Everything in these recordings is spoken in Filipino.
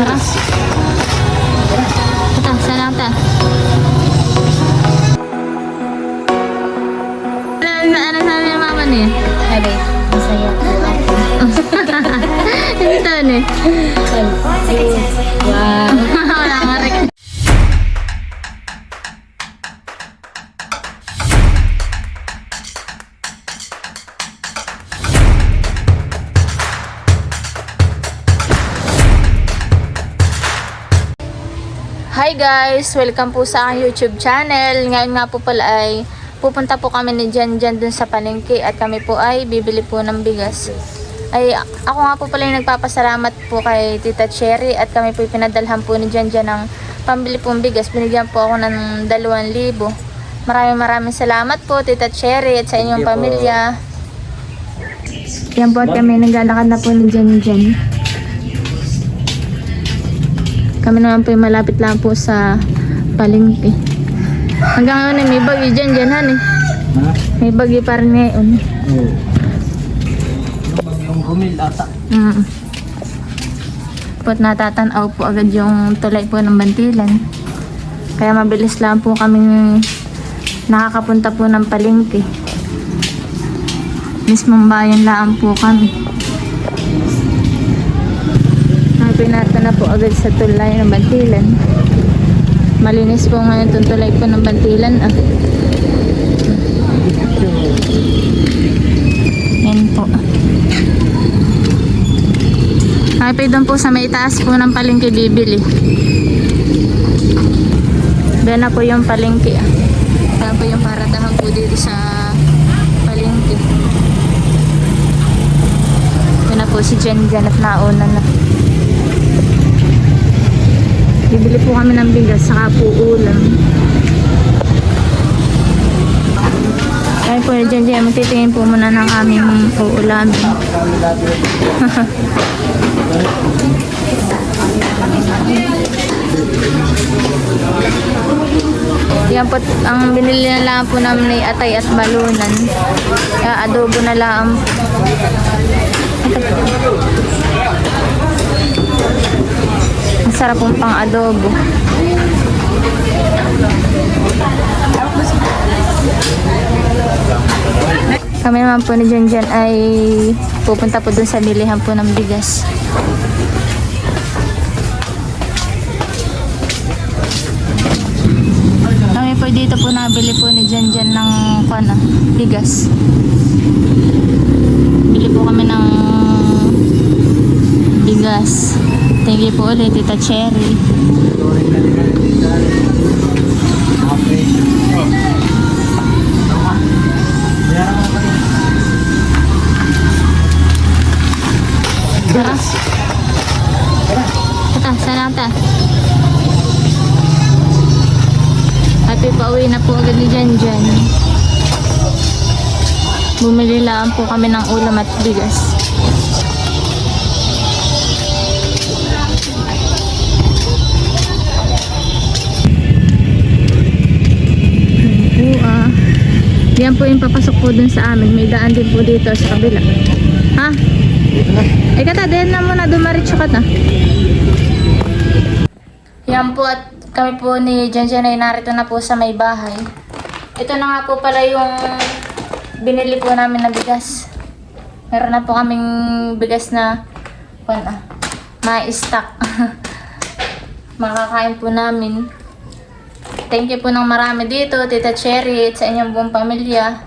Tara. Ito, sana ata. Ano sabi ng mama niya? Sabi, masaya po ako. Ito na eh. Wow. Wala nga rin. Hi guys! Welcome po sa aking YouTube channel. Ngayon nga po pala ay pupunta po kami ni Jan dun sa palengke at kami po ay bibili po ng bigas. Ay ako nga po pala yung nagpapasalamat po kay Tita Cherry at kami po pinadalhan po ni Jan ng pambili pong bigas. Binigyan po ako ng 2,000. Maraming salamat po Tita Cherry at sa inyong pamilya. Yan po at kami naglalakad na po ni Jan. Kami naman po yung malapit lang po sa palengke. Hanggang ngayon may bagyo dyan, han eh. Ha? May bagyo pa rin ngayon. Oo. Yung humil ata. Pot natatanaw po agad yung tulay po ng bantilan. Kaya mabilis lang po kaming nakakapunta po ng palengke. Mismong bayan lang po kami. Pinata na po agad sa tulay ng bantilan. Malinis po ngayon itong tulay po ng bantilan. Yan po. Ay, doon po sa may taas po ng palengke bibili. Yan na po yung palengke. Yan po yung paradahan po dito sa palengke. Yan na po si Jen at nauna na. Bibili po kami ng bigas, saka po ulam. Kaya po dyan, magtitingin po muna ng aming uulamin. Yan po, ang binili na lang po namin ay atay at balunan. Kaya adobo na lang. Masarap pong pang adobo. Kami naman po ni Jan ay pupunta po dun sa bilihan po ng bigas. Kami po dito po nabili po ni Jan ng bigas. Bili po kami ng bigas. Thank you po ulit, Tita Cherry. Tara. Ito, sana ata. At pauwi na po agad ni Jan. Bumili lang po kami ng ulam at bigas. Yan po yung papasok po dun sa amin. May daan din po dito sa kabila. Ha? Eh kata, din na muna. Dumaritso ka na. Yan po at kami po ni Jan ay narito na po sa may bahay. Ito na nga po pala yung binili po namin na bigas. Meron na po kaming bigas na ma-stock. Makakain po namin. Thank you po ng marami dito, Tita Cherry, at sa inyong buong pamilya.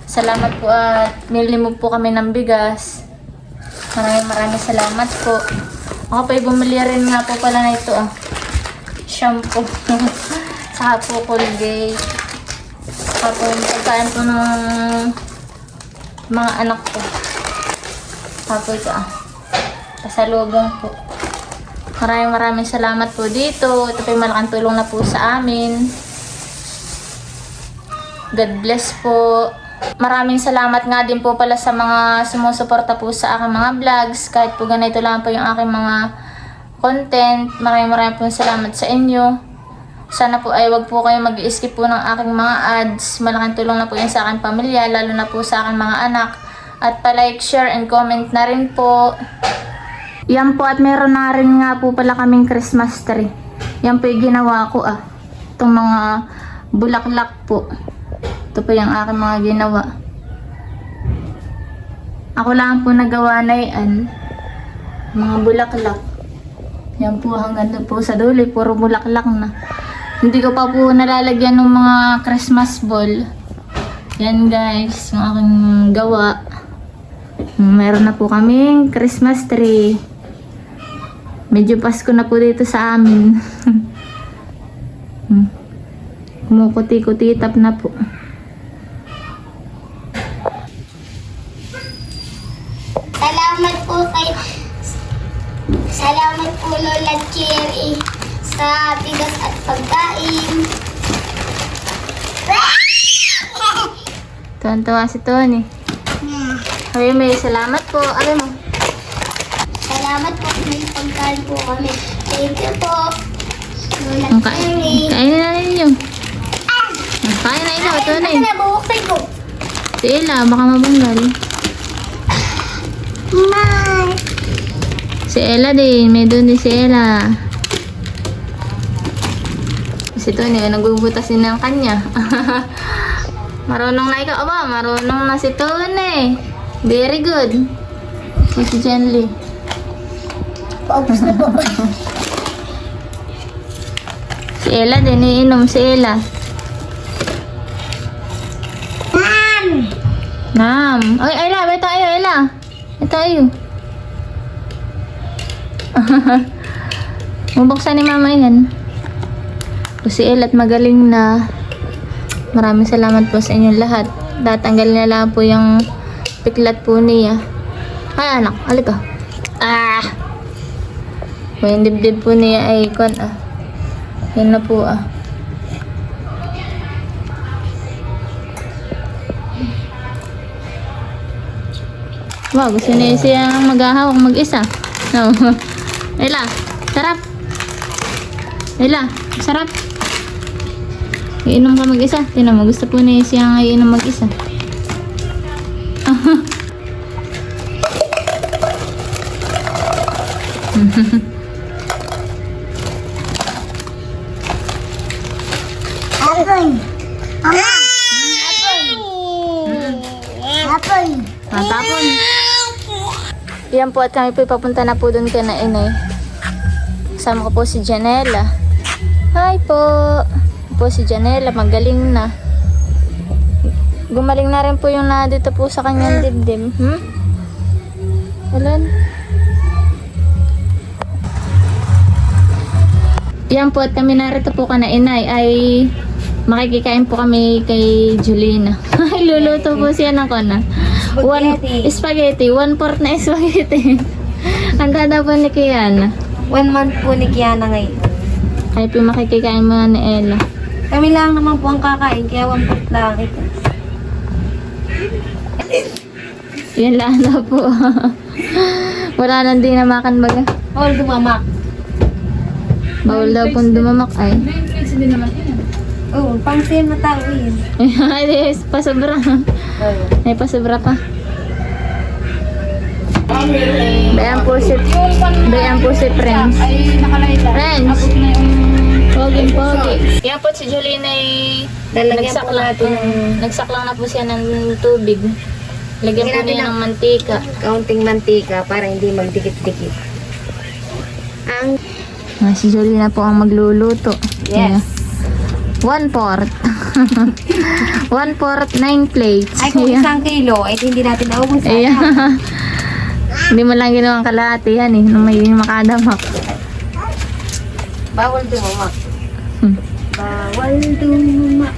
Salamat po at nilimog po kami ng bigas. Maraming salamat po. Ako pa bumili rin nga po pala na ito shampoo. Saka po Colgate. Saka po yung pagkain po ng mga anak ko. Saka po ito pasalubong po. Maraming salamat po dito. Ito po yung malaking tulong na po sa amin. God bless po. Maraming salamat nga din po pala sa mga sumusuporta po sa aking mga vlogs. Kahit po ganito lang po yung aking mga content. Maraming po salamat sa inyo. Sana po ay wag po kayo mag-i-skip po ng aking mga ads. Malaking tulong na po yan sa aking pamilya, lalo na po sa aking mga anak. At pa-like, share, and comment na rin po. Yan po, at meron na rin nga po pala kaming Christmas tree. Yan po yung ginawa ko Itong mga bulaklak po. Ito po yung aking mga ginawa. Ako lang po nagawa na yan. Mga bulaklak. Yan po hanggang doon po sa dulo. Puro bulaklak na. Hindi ko pa po nalalagyan ng mga Christmas ball. Yan guys, yung aking gawa. Meron na po kaming Christmas tree. Medyo Pasko na po dito sa amin. Kumukuti-kutitap na po. Salamat po Lola Cherry sa bigas at pagkain. Tuwan-tuwa si Tony. Sabi may salamat po. Alam mo. Salamat po may pagkain po kami. Thank you po Lola Ang Cherry. kainin na ninyo. Kain na ito, Tony. Nabukay ko. Si Ella, baka mabunggal. Bye. Si Ella din. May doon din si Ella. Si Tony, nagbubutas din ng kanya. Marunong na ikaw. Aba, marunong na si Tony. Very good. Si Jen Lee. Paubos na po. Si Ella din, iinom si Ella. Nam. Ay, Ella, ito ayo, Ella. Ito ayo. Mabuksan ni Mama yan. O si Ella at magaling na. Maraming salamat po sa inyong lahat. Tatanggalin na lang po yung piklat po niya. Ay anak, halika. Yung dibdib po niya ay kon Yan na po Wow, gusto niya siyang maghahawak mag-isa. No. Ella, sarap. Ella, sarap. Iinom ka mag-isa. Tinan mo, gusto po niya siyang iinom mag-isa. Apple. Apple. Matapon. Yan po at kami po papunta na po doon kay na inay. Kasama ko po si Janela. Hi po. Po si Janela, magaling na. Gumaling na rin po yung na dito po sa kanyang dibdib. Ulan. Yan po at kami narito po kana inay ay makikikain po kami kay Julina. Ay, luluto po siya ng kona. Spaghetti. 1/4 na spaghetti. Ang ganda po ni Kiana. 1 month po ni Kiana ngayon. Ay po makikikain mo ni Ella. Kami lang naman po ang kakain, kaya 1/4 lang ito. Yan lang na po. Wala nang di na makan baga. All dumamak. Bawal daw pong dumamak ay. Oo, pang-sale na tao yun. Ay, pasobra. Ay, pasobra pa. Bayan po si Prince. Prince. Pogi. Yan po si Jolene ay Lalagyan po natin ng nagsaklang na po siya ng tubig. Lagyan po niya ng mantika. kaunting mantika para hindi magdikit-dikit. Si Jolene na po ang magluluto. Yes. 1/4. 1/4, 9 plates. Ay, kung 1 kilo, ay hindi natin naubos. Ayan. Hindi mo lang ginawang kalahati yan nung may makadamak. Bawal dumamak. Hmm. Bawal dumamak.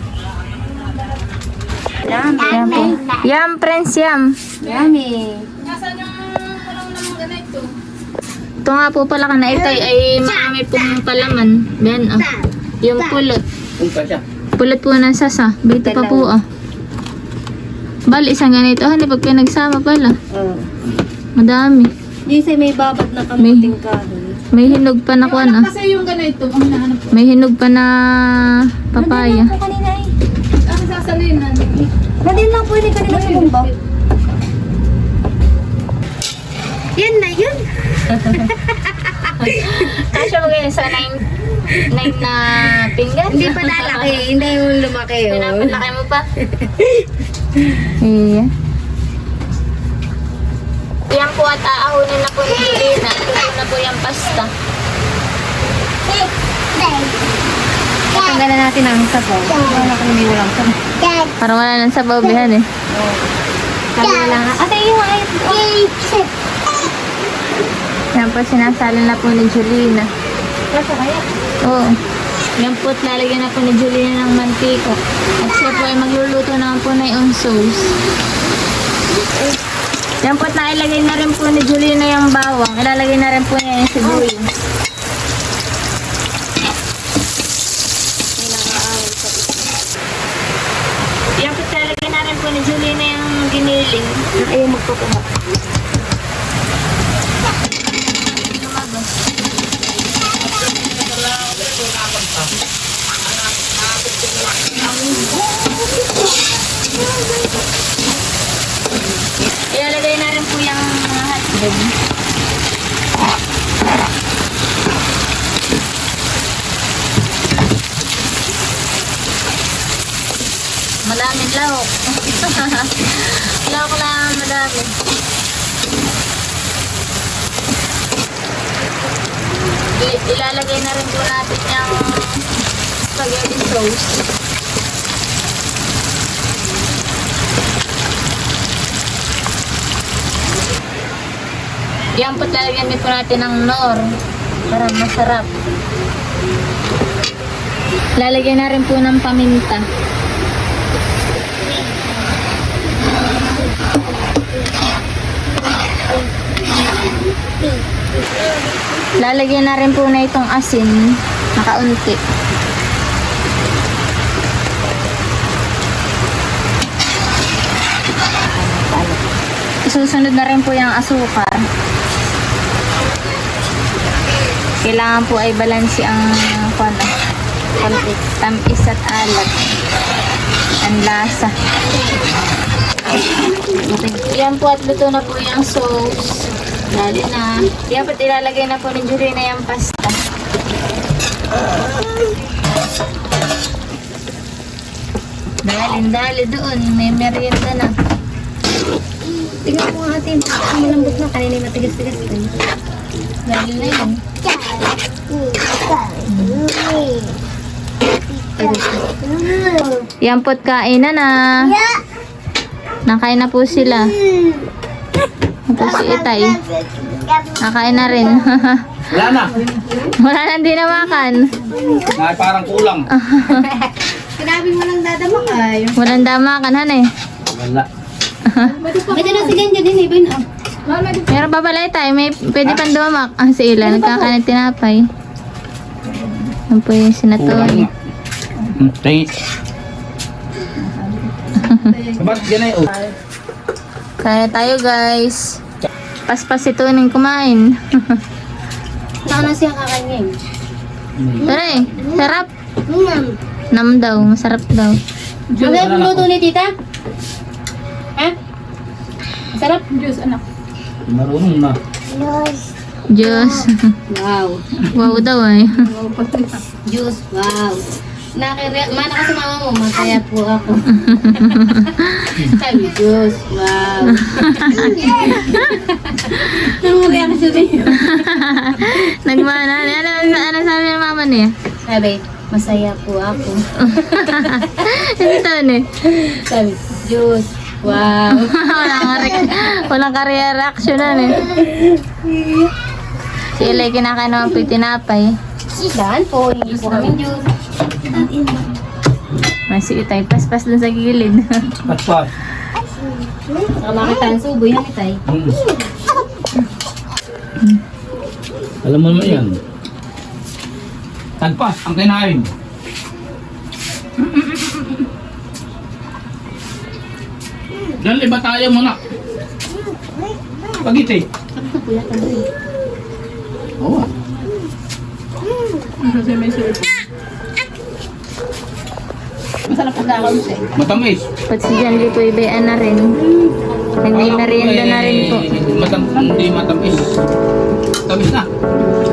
Yummy. Yan po. Yum, Prince, yum. Yummy. Ito nga po pala ka na ito ay marami pong palaman. Yan yung pulot. Pulot po ng sasa. Dito pa po Bali, isang ganito. Hindi pag pinagsama pala. Madami. Yung isa may babat na kamuting kahoy. May hinog pa na kuwan Kasi yung ganito, ang hinahanap ko. May hinog pa na papaya. Nandun lang po kanina eh. Ang sasalinan. Nandun lang po kanina sa bumbaw. Yan na yun. Kasya mo ganyan sa 9 na pinggan? Hindi pa lalaki, hindi yung lumaki. Oh. Pinapalaki mo pa? Iya. Yan po at aahunin na po ni Lina. Ito na po yung pasta. Tanggalan natin ang sabaw. Wala kami may walang sabaw. Parang wala nang sabaw bihan eh. Tanggalan lang. Ate, yung ay. Yan po sinasali na po ni Julina. Nasa kaya? Oo. Yan po at lalagyan na po ni Julina ng mantika. At siya po ay magluluto naman po na yung sauce. Yan po at nailagay na rin po ni Julina yung bawang. Ilalagay na rin po niya yung sibuyas. Yan po at lalagay na rin po ni Julina yung giniling. Ayaw magkukuha. Ilalagay na rin po yung mga hotdog. Malaming lahok. Lahok lang madami. Ilalagay na rin po natin yung spaghetti sauce. Yan po lalagyan din po natin ng nor para masarap. Lalagyan na rin po ng paminta. Lalagyan na rin po na itong asin, nakaunti. Susunod na rin po yung asukar. Kailangan po ay balansi ang tamis at alat. Ang lasa. Yan po at luto na po yung sauce. Dali na. Yan po ilalagay na po ni Julina yung pasta. Dali doon. May merienda na. Tingnan mo nga atin. Ang malambot na. Kanina yung matigas-tigas. Dali na yun. Yan po't kainan na. Nakain na po sila. Yan po si Itay. Nakain na rin. Wala na. Wala nang dinawakan. Ay, parang kulang. Sinabi mo lang dadamak ay. Walang damakan, han eh. Wala. May na si Ganja din eh. Bin, oh. Meron pa pala Itay. May pwede pang dumamak. Ah, si Ila. Nagkakain ng tinapay. Yan po yung sinatoy. Tingin. Bakit ganay? Oh. Kaya tayo guys. Paspas ito nang kumain. Nakana siya kakainin. Tara eh. Sarap. Nam daw. Masarap daw. Ano yung luto ni tita? Ha? Masarap? Diyos, anak. Marunong na. Diyos. Wow. Wow daw eh. Juice, wow. Mana ka sa mama mo, masaya po ako. Sabi, juice, wow. Anong reaction niyo? Nagmana. Ano sabi ng mama niya? Sabi, masaya po ako. Ito eh. Sabi, juice, wow. Walang ka-reaction na eh. Si Ilay kinakain naman po yung tinapay. Saan po, hindi po kami juice. Masih Itay. Paspas dun sa gilid. Paspas. Saka makita ang suboy, ha, Tay? Alam mo naman yan. Tagpas ang kinain. Diyan iba tayo muna. Pagiti. Oo. Kasi may sulpo. Masarap ang kakao siya. Matamis. Pati si John Lee po ibayaan na rin. Nagmerienda na rin po. Hindi matamis. Tamis na.